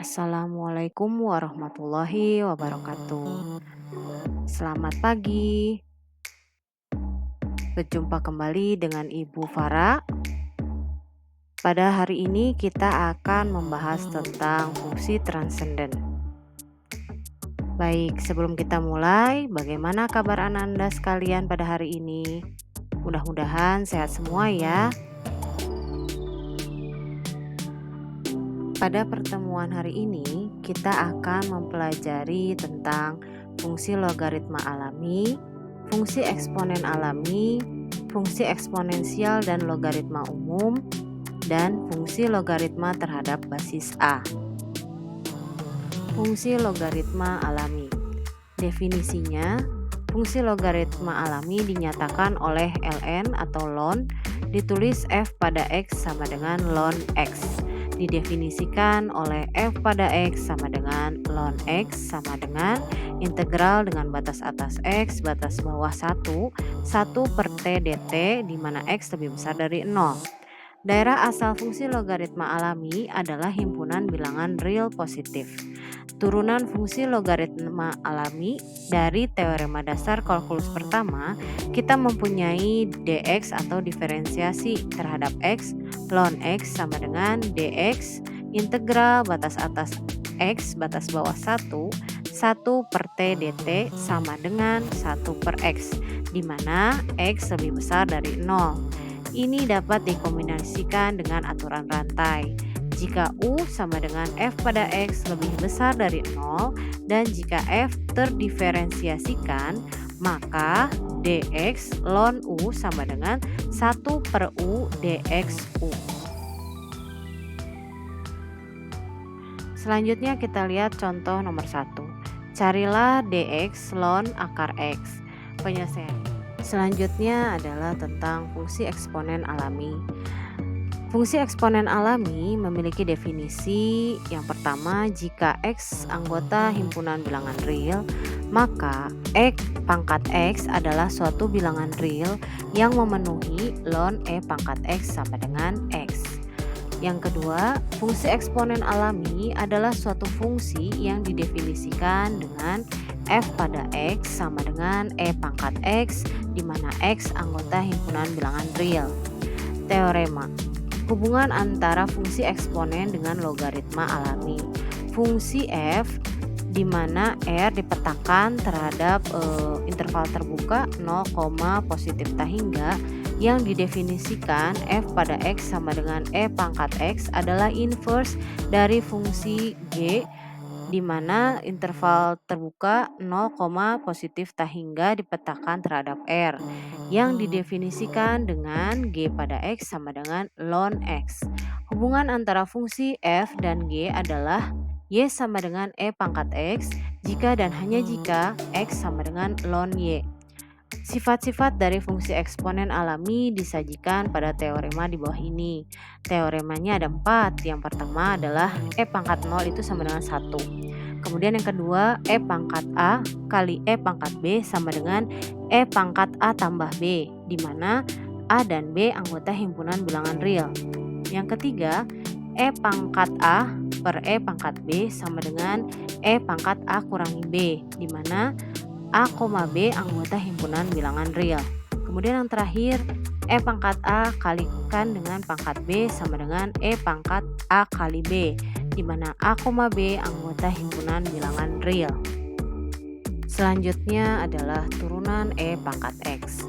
Assalamualaikum warahmatullahi wabarakatuh. Selamat pagi. Berjumpa kembali dengan Ibu Farah. Pada hari ini kita akan membahas tentang fungsi transenden. Baik, sebelum kita mulai, bagaimana kabar Anda sekalian pada hari ini? Mudah-mudahan sehat semua ya. Pada pertemuan hari ini, kita akan mempelajari tentang fungsi logaritma alami, fungsi eksponen alami, fungsi eksponensial dan logaritma umum, dan fungsi logaritma terhadap basis A. Fungsi logaritma alami. Definisinya, fungsi logaritma alami dinyatakan oleh ln atau ln, ditulis f pada x sama dengan ln x. Didefinisikan oleh f pada x sama dengan ln x sama dengan integral dengan batas atas x, batas bawah 1 per t dt, di mana x lebih besar dari 0. Daerah asal fungsi logaritma alami adalah himpunan bilangan real positif. Turunan fungsi logaritma alami dari teorema dasar kalkulus pertama, kita mempunyai dx atau diferensiasi terhadap x, ln x sama dengan dx integral batas atas x batas bawah 1 per t dt sama dengan 1 per x, di mana x lebih besar dari 0. Ini dapat dikombinasikan dengan aturan rantai. Jika U sama dengan F pada X lebih besar dari 0 dan jika F terdiferensiasikan, maka dx ln U sama dengan 1 per U dxU. Selanjutnya kita lihat contoh nomor 1. Carilah dx ln akar X. Penyelesaian. Selanjutnya adalah tentang fungsi eksponen alami. Fungsi eksponen alami memiliki definisi yang pertama, jika X anggota himpunan bilangan real, maka X pangkat X adalah suatu bilangan real yang memenuhi ln E pangkat X sama dengan X. Yang kedua, fungsi eksponen alami adalah suatu fungsi yang didefinisikan dengan f pada x sama dengan e pangkat x, di mana x anggota himpunan bilangan real. Teorema. Hubungan antara fungsi eksponen dengan logaritma alami. Fungsi f di mana r dipetakan terhadap interval terbuka 0, positif tak hingga, yang didefinisikan f pada x sama dengan e pangkat x adalah inverse dari fungsi g, di mana interval terbuka 0, positif tak hingga dipetakan terhadap r, yang didefinisikan dengan g pada x sama dengan ln x. Hubungan antara fungsi f dan g adalah y sama dengan e pangkat x jika dan hanya jika x sama dengan ln y. Sifat-sifat dari fungsi eksponen alami disajikan pada teorema di bawah ini. Teoremanya ada 4. Yang pertama adalah e pangkat 0 itu sama dengan 1. Kemudian yang kedua, e pangkat A kali e pangkat B sama dengan e pangkat A tambah B, di mana A dan B anggota himpunan bilangan real. Yang ketiga, e pangkat A per e pangkat B sama dengan e pangkat A kurangi B, di mana A, B anggota himpunan bilangan real. Kemudian yang terakhir, E pangkat A kalikan dengan pangkat B sama dengan E pangkat A kali B, di mana A, B anggota himpunan bilangan real. Selanjutnya adalah turunan E pangkat X.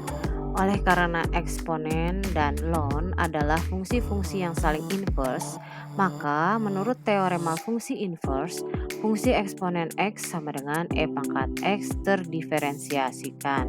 Oleh karena eksponen dan ln adalah fungsi-fungsi yang saling inverse, maka menurut teorema fungsi inverse, fungsi eksponen X sama dengan E pangkat X terdiferensiasikan.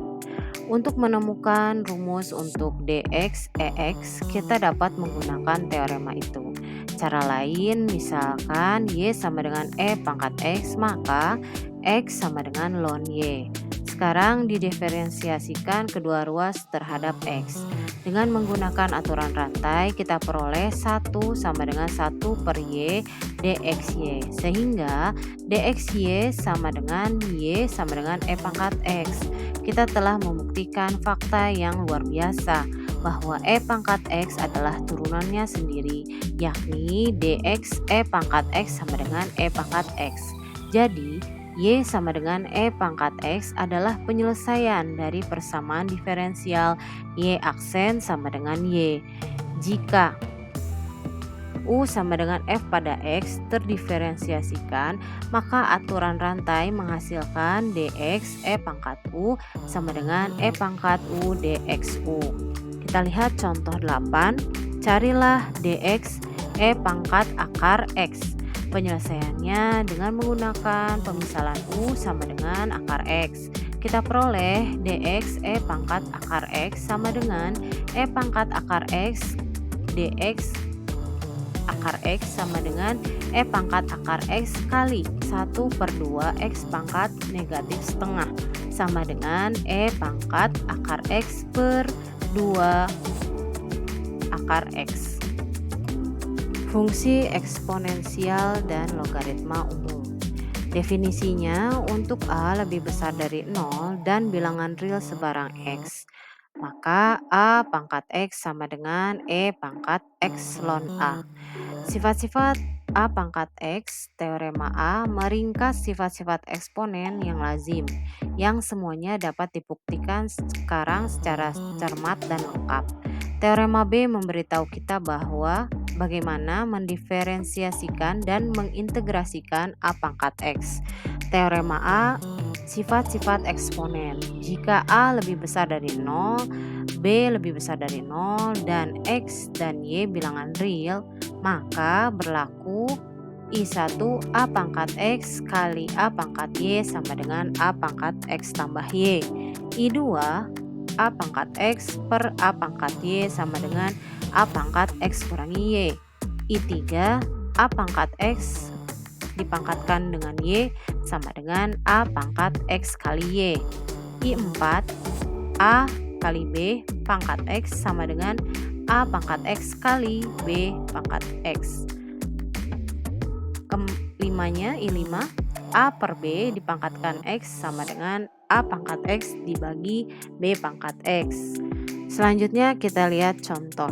Untuk menemukan rumus untuk dx, ex, kita dapat menggunakan teorema itu. Cara lain, misalkan y sama dengan E pangkat X, maka X sama dengan ln y. Sekarang didiferensiasikan kedua ruas terhadap X. Dengan menggunakan aturan rantai, kita peroleh 1 sama dengan 1 per Y dxy. Sehingga dxy sama dengan Y sama dengan E pangkat X. Kita telah membuktikan fakta yang luar biasa, bahwa E pangkat X adalah turunannya sendiri, yakni dx E pangkat X sama dengan E pangkat X. Jadi, Y sama dengan E pangkat X adalah penyelesaian dari persamaan diferensial Y aksen sama dengan Y. Jika U sama dengan F pada X terdiferensiasikan, maka aturan rantai menghasilkan dx E pangkat U sama dengan E pangkat U dxU. Kita lihat contoh 8, carilah dx E pangkat akar X. Penyelesaiannya dengan menggunakan pemisalan U sama dengan akar X. Kita peroleh dx E pangkat akar X sama dengan E pangkat akar X dx akar X sama dengan E pangkat akar X kali 1/2 X pangkat negatif setengah sama dengan E pangkat akar X per 2 akar X. Fungsi eksponensial dan logaritma umum. Definisinya, untuk A lebih besar dari 0 dan bilangan real sebarang X, maka A pangkat X sama dengan E pangkat X ln A. Sifat-sifat A pangkat X, teorema A meringkas sifat-sifat eksponen yang lazim, yang semuanya dapat dibuktikan sekarang secara cermat dan lengkap. Teorema B memberitahu kita bahwa bagaimana mendiferensiasikan dan mengintegrasikan A pangkat X. Teorema A, sifat-sifat eksponen. Jika A lebih besar dari 0, B lebih besar dari 0, dan X dan Y bilangan real, maka berlaku I1 A pangkat X kali A pangkat Y sama dengan A pangkat X tambah Y. I2 A pangkat X per A pangkat Y sama dengan A pangkat X kurangi Y. I3 A pangkat X dipangkatkan dengan Y sama dengan A pangkat X kali Y. I4 A kali B pangkat X sama dengan A pangkat X kali B pangkat X. Kelimanya I5 A per B dipangkatkan X sama dengan A pangkat X dibagi B pangkat X. Selanjutnya kita lihat contoh.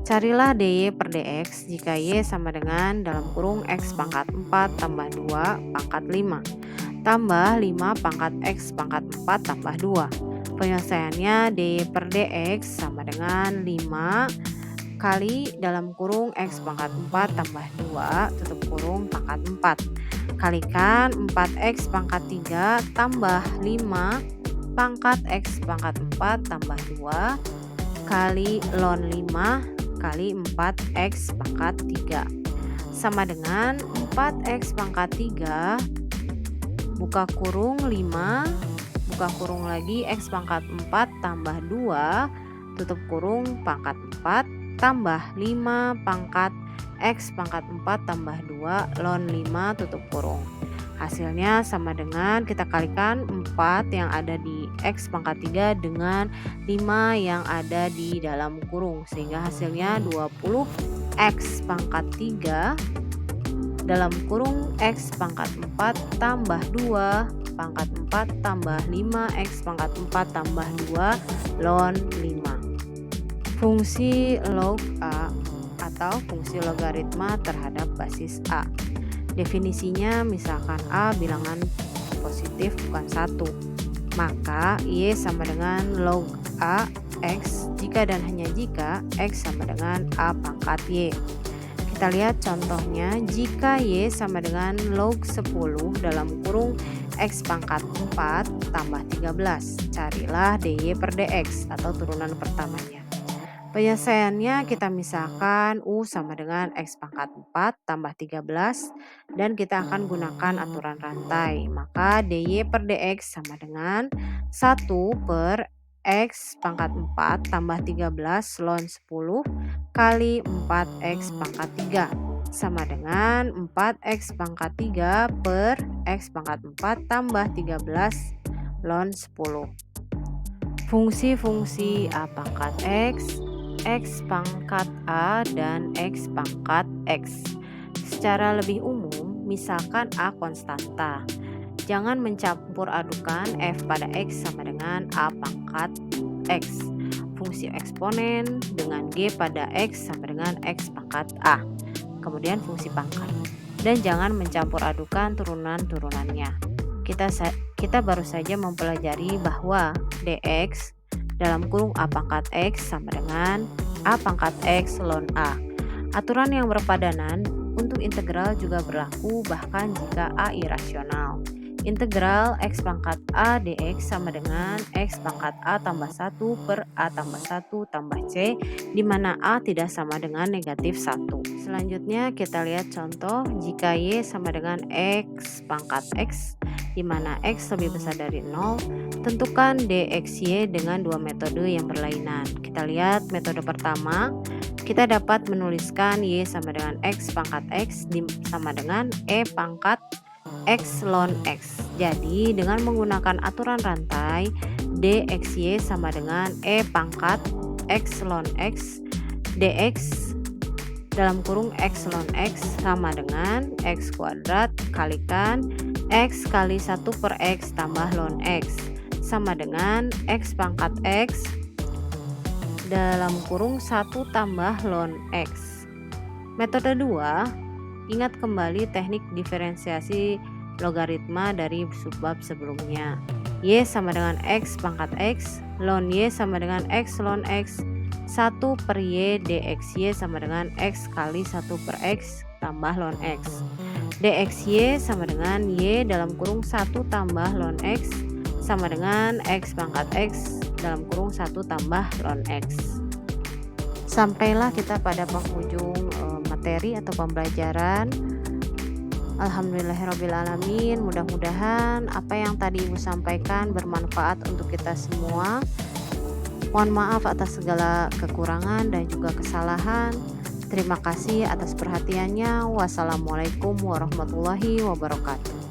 Carilah dy per dx jika y sama dengan dalam kurung x pangkat 4 tambah 2 pangkat 5 tambah 5 pangkat x pangkat 4 tambah 2. Penyelesaiannya dy per dx sama dengan 5 kali dalam kurung x pangkat 4 tambah 2 tutup kurung pangkat 4 kalikan 4x pangkat 3 tambah 5 pangkat x pangkat 4 tambah 2 kali ln 5 kali 4x pangkat 3 sama dengan 4x pangkat 3 buka kurung 5 buka kurung lagi x pangkat 4 tambah 2 tutup kurung pangkat 4 tambah 5 pangkat x pangkat 4 tambah 2 ln 5 tutup kurung. Hasilnya sama dengan kita kalikan 4 yang ada di x pangkat 3 dengan 5 yang ada di dalam kurung, sehingga hasilnya 20 x pangkat 3 dalam kurung x pangkat 4 tambah 2 pangkat 4 tambah 5 x pangkat 4 tambah 2 ln 5. Fungsi log A atau fungsi logaritma terhadap basis A. Definisinya, misalkan A bilangan positif bukan 1, maka Y sama dengan log A X jika dan hanya jika X sama dengan A pangkat Y. Kita lihat contohnya, jika Y sama dengan log 10 dalam kurung X pangkat 4 tambah 13, carilah dy per dx atau turunan pertamanya. Penyelesaiannya kita misalkan U sama dengan X pangkat 4 tambah 13 dan kita akan gunakan aturan rantai. Maka dy per dx sama dengan 1 per X pangkat 4 tambah 13 ln 10 kali 4X pangkat 3 sama dengan 4X pangkat 3 per X pangkat 4 tambah 13 ln 10. Fungsi-fungsi A pangkat X, X pangkat A, dan X pangkat X. Secara lebih umum, misalkan A konstanta, jangan mencampur adukan F pada X sama dengan A pangkat X. fungsi eksponen dengan G pada X sama dengan X pangkat A. Kemudian fungsi pangkat. Dan jangan mencampur adukan turunan-turunannya. Kita baru saja mempelajari bahwa dx dalam kurung A pangkat X sama dengan A pangkat X ln A. Aturan yang berpadanan untuk integral juga berlaku bahkan jika A irasional. Integral X pangkat A dx sama dengan X pangkat A tambah 1 per A tambah 1 tambah C, di mana A tidak sama dengan negatif 1. Selanjutnya kita lihat contoh jika Y sama dengan X pangkat X, di mana X lebih besar dari 0, tentukan dxy dengan dua metode yang berlainan. Kita lihat metode pertama, kita dapat menuliskan Y sama dengan X pangkat X sama dengan E pangkat X ln X. Jadi dengan menggunakan aturan rantai, dxy sama dengan E pangkat X ln X, dx dalam kurung X ln X sama dengan X kuadrat kalikan X kali 1 per X tambah ln X sama dengan X pangkat X dalam kurung 1 tambah ln X. Metode 2, ingat kembali teknik diferensiasi logaritma dari subbab sebelumnya. Y sama dengan X pangkat X, ln Y sama dengan X ln X, 1 per Y dxy sama dengan X kali 1 per X tambah ln X. dxy sama dengan Y dalam kurung 1 tambah ln X sama dengan X pangkat X dalam kurung 1 tambah ln X. Sampailah kita pada penghujung materi atau pembelajaran. Alhamdulillahirrabbilalamin, mudah-mudahan apa yang tadi Ibu sampaikan bermanfaat untuk kita semua. Mohon maaf atas segala kekurangan dan juga kesalahan. Terima kasih atas perhatiannya. Wassalamualaikum warahmatullahi wabarakatuh.